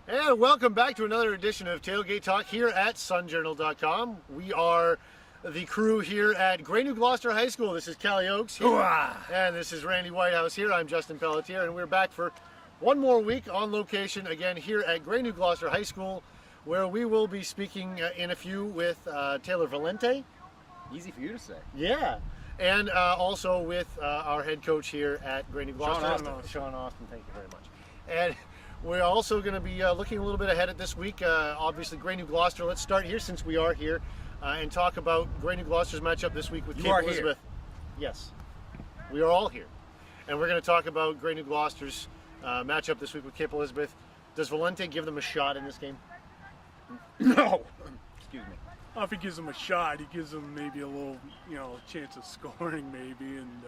And welcome back to another edition of Tailgate Talk here at sunjournal.com. We are the crew here at Grey New Gloucester High School. This is Callie Oakes here, and this is Randy Whitehouse here. I'm Justin Pelletier, and we're back for one more week on location again here at Grey New Gloucester High School, where we will be speaking in a few with Taylor Valente. Easy for you to say. Yeah. And also with our head coach here at Grey New Gloucester, Sean Austin, thank you very much. And we're also going to be looking a little bit ahead at this week. Obviously, Grey New Gloucester. Let's start here since we are here and talk about Grey New Gloucester's matchup this week with Cape Elizabeth. Yes, we are all here. And we're going to talk about Grey New Gloucester's matchup this week with Cape Elizabeth. Does Valente give them a shot in this game? No. Excuse me. If he gives them a shot, he gives them maybe a little, chance of scoring maybe. And,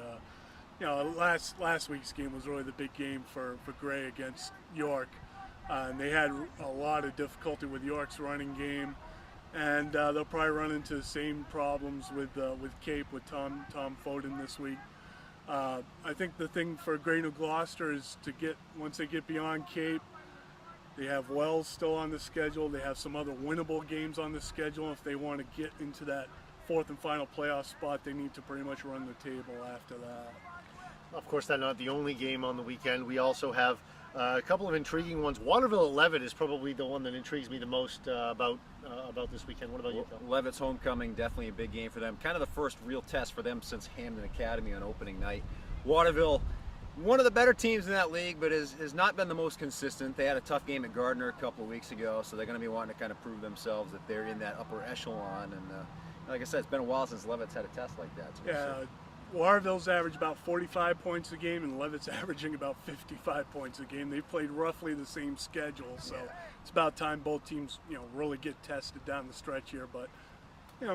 last week's game was really the big game for Grey against York. And they had a lot of difficulty with York's running game. And they'll probably run into the same problems with Cape, with Tom Foden this week. I think the thing for Grey New Gloucester is once they get beyond Cape, they have Wells still on the schedule. They have some other winnable games on the schedule. If they want to get into that fourth and final playoff spot, they need to pretty much run the table after that. Of course, that's not the only game on the weekend. We also have a couple of intriguing ones. Waterville at Levitt is probably the one that intrigues me the most about this weekend. What about you, Phil? Levitt's homecoming, definitely a big game for them. Kind of the first real test for them since Hamden Academy on opening night. Waterville, one of the better teams in that league, but has not been the most consistent. They had a tough game at Gardner a couple of weeks ago, so they're going to be wanting to kind of prove themselves that they're in that upper echelon. And like I said, it's been a while since Levitt's had a test like that. So yeah, Waterville's average about 45 points a game, and Levitt's averaging about 55 points a game. They've played roughly the same schedule, so it's about time both teams, really get tested down the stretch here. But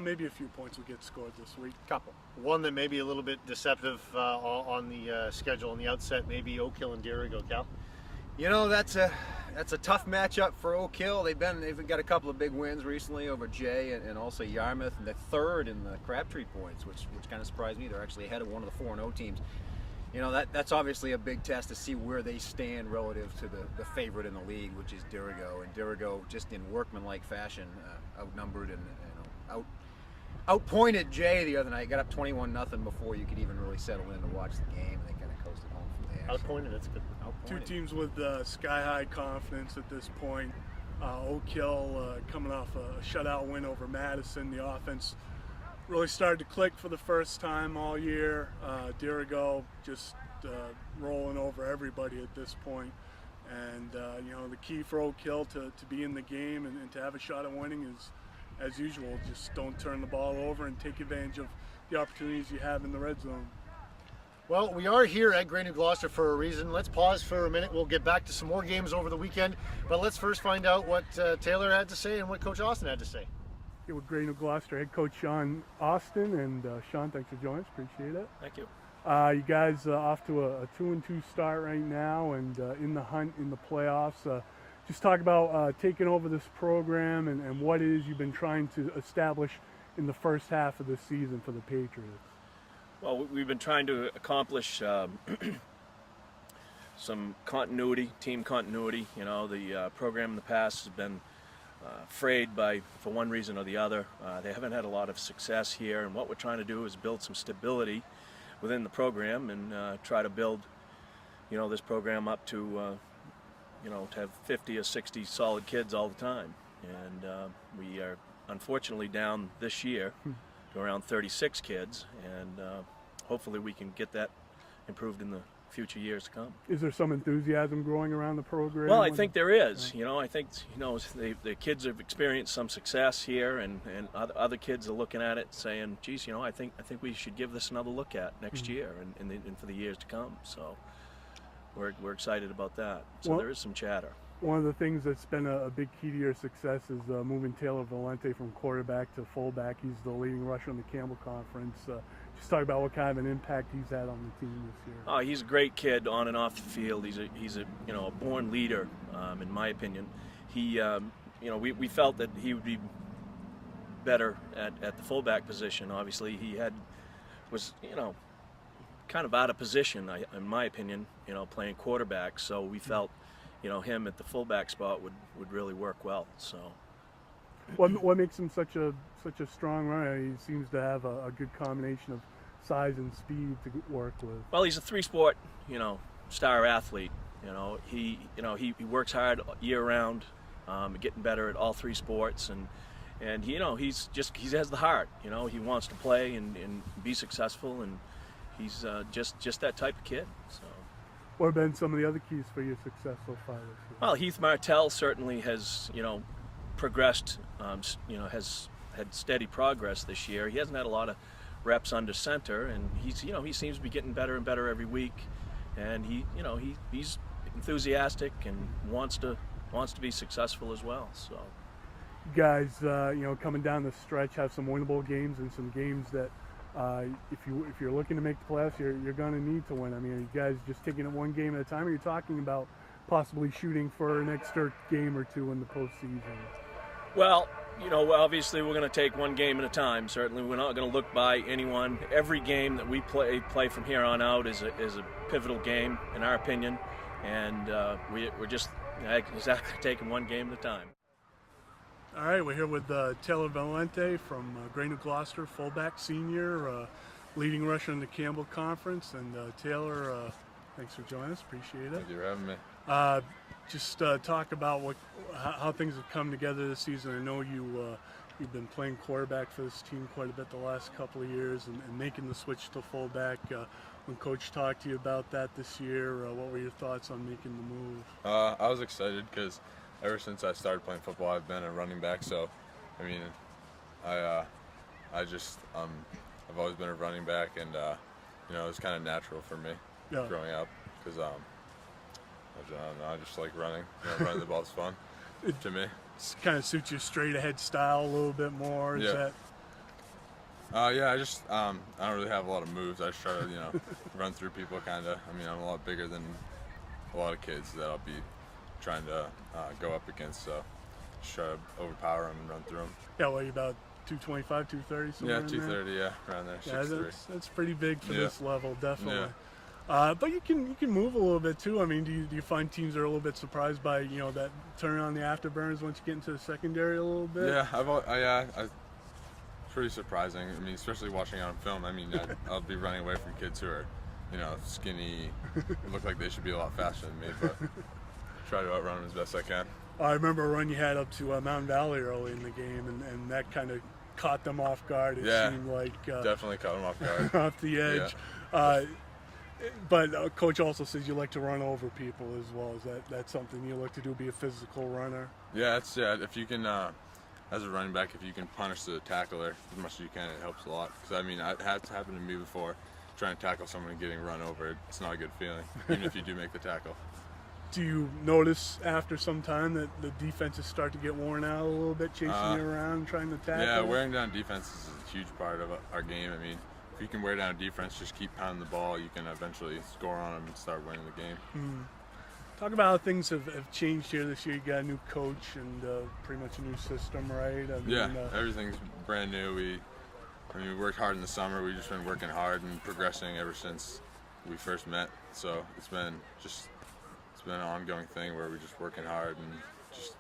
maybe a few points will get scored this week. Couple. One that may be a little bit deceptive on the schedule on the outset, maybe Oak Hill and Dirigo, Cal. That's a tough matchup for Oak Hill. They've got a couple of big wins recently over Jay and also Yarmouth, and they're third in the Crabtree points, which kind of surprised me. They're actually ahead of one of the 4-0 teams. That's obviously a big test to see where they stand relative to the favorite in the league, which is Dirigo. And Dirigo, just in workmanlike fashion, outnumbered and outpointed Jay the other night. Got up 21-0 before you could even really settle in to watch the game, and they kind of coasted home from there. Outpointed, that's good. Two teams with sky-high confidence at this point. Oak Hill coming off a shutout win over Madison. The offense really started to click for the first time all year. Dirigo just rolling over everybody at this point. And, the key for Oak Hill to be in the game and to have a shot at winning is, as usual, just don't turn the ball over and take advantage of the opportunities you have in the red zone. Well, we are here at Grey New Gloucester for a reason. Let's pause for a minute. We'll get back to some more games over the weekend. But let's first find out what Taylor had to say and what Coach Austin had to say. Here with Grey New Gloucester head coach Sean Austin. And Sean, thanks for joining us. Appreciate it. Thank you. You guys off to a 2-2 start right now and in the hunt in the playoffs. Just talk about taking over this program and what it is you've been trying to establish in the first half of the season for the Patriots. Well, we've been trying to accomplish some continuity, team continuity. The program in the past has been frayed for one reason or the other. They haven't had a lot of success here, and what we're trying to do is build some stability within the program and try to build, this program up to have 50 or 60 solid kids all the time. And we are unfortunately down this year to around 36 kids, and hopefully we can get that improved in the future years to come. Is there some enthusiasm growing around the program? Well, I think there is. I think the kids have experienced some success here, and other kids are looking at it saying, "Geez, I think we should give this another look at next year and for the years to come." So we're excited about that. So there is some chatter. One of the things that's been a big key to your success is moving Taylor Valente from quarterback to fullback. He's the leading rusher in the Campbell Conference. Just talk about what kind of an impact he's had on the team this year. Oh, he's a great kid on and off the field. He's a born leader, in my opinion. He we felt that he would be better at the fullback position. Obviously, he was kind of out of position, in my opinion, playing quarterback. So we felt, him at the fullback spot would really work well. So. What makes him such a strong runner? He seems to have a good combination of size and speed to work with. Well, he's a three-sport, star athlete. He works hard year round, getting better at all three sports, and he has the heart. He wants to play and be successful, and he's just that type of kid. So. What have been some of the other keys for your success so far this year? Well, Heath Martell certainly has progressed. Has had steady progress this year. He hasn't had a lot of reps under center, and he seems to be getting better and better every week. And he's enthusiastic and wants to be successul as well. So. You guys, coming down the stretch, have some winnable games and some games that, if you're looking to make the playoffs, you're going to need to win. I mean, are you guys just taking it one game at a time, or are you talking about possibly shooting for an extra game or two in the postseason? Well, obviously we're going to take one game at a time. Certainly, we're not going to look by anyone. Every game that we play from here on out is a pivotal game, in our opinion, and we're just exactly taking one game at a time. All right, we're here with Taylor Valente from Grey New Gloucester, fullback, senior, leading rusher in the Campbell Conference. And Taylor, thanks for joining us. Appreciate it. Thank you for having me. Just talk about how things have come together this season. I know you've been playing quarterback for this team quite a bit the last couple of years, and making the switch to fullback. When Coach talked to you about that this year, what were your thoughts on making the move? I was excited because ever since I started playing football, I've been a running back. So, I mean, I've always been a running back, and it was kind of natural for me growing up because I don't know, I just like running. Running the ball's fun to me. It kind of suits your straight ahead style a little bit more. Is that? I don't really have a lot of moves. I just try to run through people kind of. I mean, I'm a lot bigger than a lot of kids that I'll be trying to go up against. So just try to overpower them and run through them. Yeah, what are you, about 225, 230? Yeah, 230. Yeah, around there. Yeah, that's pretty big for this level, definitely. Yeah. But you can move a little bit too. I mean, do you find teams are a little bit surprised by that turn on the afterburners once you get into the secondary a little bit? Yeah, pretty surprising. I mean, especially watching it on film. I mean, I'll be running away from kids who are, skinny, look like they should be a lot faster than me, but try to outrun them as best I can. I remember a run you had up to Mountain Valley early in the game, and that kind of caught them off guard. It seemed like definitely caught them off guard, off the edge. Yeah. But Coach also says you like to run over people as well. Is that something you like to do? Be a physical runner? Yeah, if you can, as a running back, if you can punish the tackler as much as you can, it helps a lot. Because I mean, it has happened to me before. Trying to tackle someone and getting run over, it's not a good feeling, even if you do make the tackle. Do you notice after some time that the defenses start to get worn out a little bit, chasing you around, trying to tackle? Yeah, wearing down defense is a huge part of our game. I mean, if you can wear down defense, just keep pounding the ball, you can eventually score on them and start winning the game. Talk about how things have changed here this year. You got a new coach and pretty much a new system, right? I mean, everything's brand new. We worked hard in the summer. We've just been working hard and progressing ever since we first met. So it's been an ongoing thing where we're just working hard and just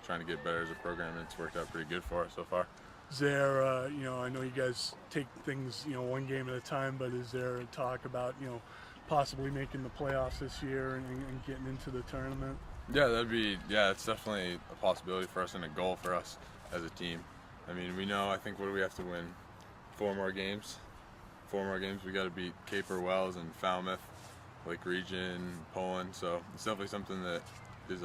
trying to get better as a program, and it's worked out pretty good for us so far. Is there, I know you guys take things, one game at a time, but is there a talk about, possibly making the playoffs this year and getting into the tournament? Yeah, it's definitely a possibility for us and a goal for us as a team. I mean, I think what do we have to win? 4 more games. We got to beat Caper Wells and Falmouth, Lake Region, Poland. So it's definitely something that is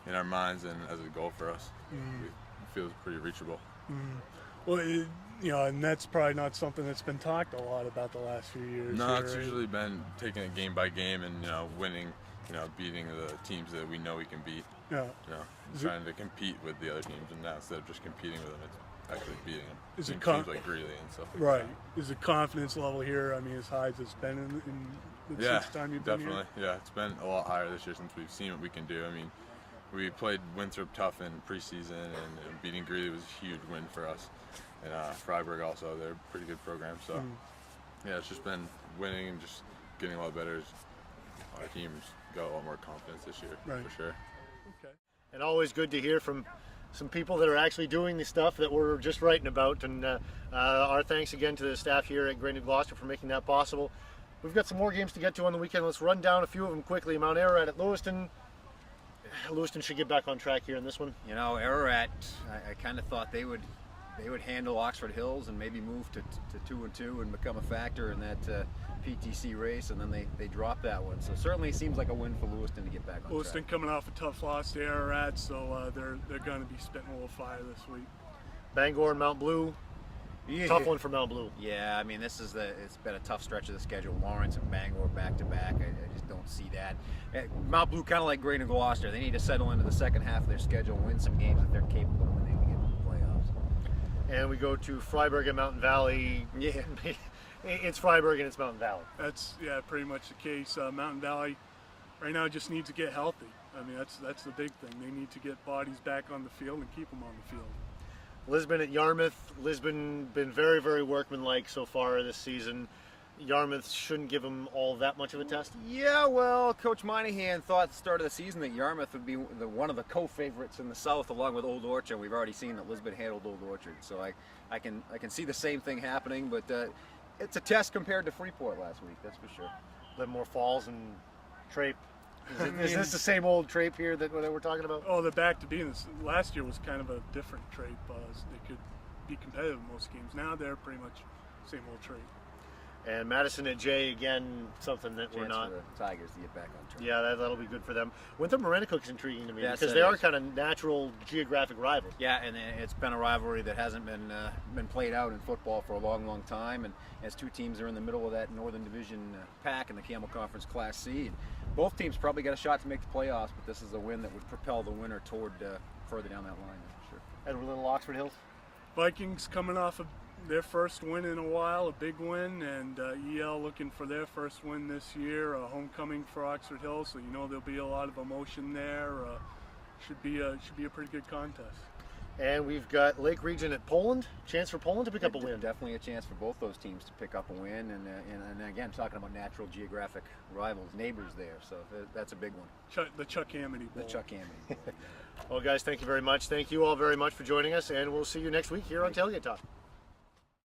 in our minds and as a goal for us. It feels pretty reachable. Well, and that's probably not something that's been talked a lot about the last few years. No, it's usually been taking it game by game and winning, beating the teams that we know we can beat. Yeah. Trying to compete with the other teams, and now instead of just competing with them, it's actually beating them. Is it teams like Greeley and stuff like right? Is the confidence level here? I mean, as high as it's been in the since time you've been definitely. here? Yeah, it's been a lot higher this year since we've seen what we can do. I mean, we played Winthrop tough in preseason, and beating Greeley was a huge win for us. And Freiburg also, they're a pretty good program. So, yeah, it's just been winning and just getting a lot better as our teams got a lot more confidence this year Right. for sure. Okay. And always good to hear from some people that are actually doing the stuff that we're just writing about. And our thanks again to the staff here at Great New Gloucester for making that possible. We've got some more games to get to on the weekend. Let's run down a few of them quickly. Mount Ararat at Lewiston. Lewiston should get back on track here in this one. You know, Ararat, I kind of thought they would handle Oxford Hills and maybe move to 2-2 and become a factor in that PTC race, and then they dropped that one. So certainly it seems like a win for Lewiston to get back on Lewiston track. coming off a tough loss to Ararat, so they're going to be spitting a little fire this week. Bangor and Mount Blue. Yeah. Tough one for Mount Blue. Yeah, I mean, it's been a tough stretch of the schedule. Lawrence and Bangor back to back. I just don't see that. Mount Blue, kind of like Great and Gloucester, they need to settle into the second half of their schedule and win some games that they're capable of winning to get to the playoffs. And we go to Freiburg and Mountain Valley. Yeah. It's Freiburg and it's Mountain Valley. That's pretty much the case. Mountain Valley right now just needs to get healthy. I mean, that's the big thing. They need to get bodies back on the field and keep them on the field. Lisbon at Yarmouth. Lisbon been very, very workmanlike so far this season. Yarmouth shouldn't give them all that much of a test. Yeah, well, Coach Moynihan thought at the start of the season that Yarmouth would be one of the co-favorites in the South, along with Old Orchard. We've already seen that Lisbon handled Old Orchard, so I can see the same thing happening. But it's a test compared to Freeport last week, that's for sure. Livermore Falls and Trape. Is this the same old Trape here that we're talking about? Oh, they're back to being this. Last year was kind of a different trait. They could be competitive in most games. Now they're pretty much same old trait. And Madison at J, again, something that we're Chance not. for the Tigers to get back on track. Yeah, that'll be good for them. Winthrop Marinicook is intriguing to me Yes, because it they are is. kind of natural geographic rivals. Yeah, and it's been a rivalry that hasn't been played out in football for a long, long time. And as two teams are in the middle of that Northern Division pack in the Camel Conference Class C, and both teams probably got a shot to make the playoffs. But this is a win that would propel the winner toward further down that line, that's for sure. And little Oxford Hills. Vikings coming off of their first win in a while, a big win, and EL looking for their first win this year, a homecoming for Oxford Hills. So you know there'll be a lot of emotion there. Should be a pretty good contest. And we've got Lake Region at Poland. Chance for Poland to pick up a win. Definitely a chance for both those teams to pick up a win, and again, talking about natural geographic rivals, neighbors there. So that's a big one. The Chuck Amity Bowl. The Chuck Amity. Well, guys, thank you very much. Thank you all very much for joining us, and we'll see you next week here on Tailgate Talk.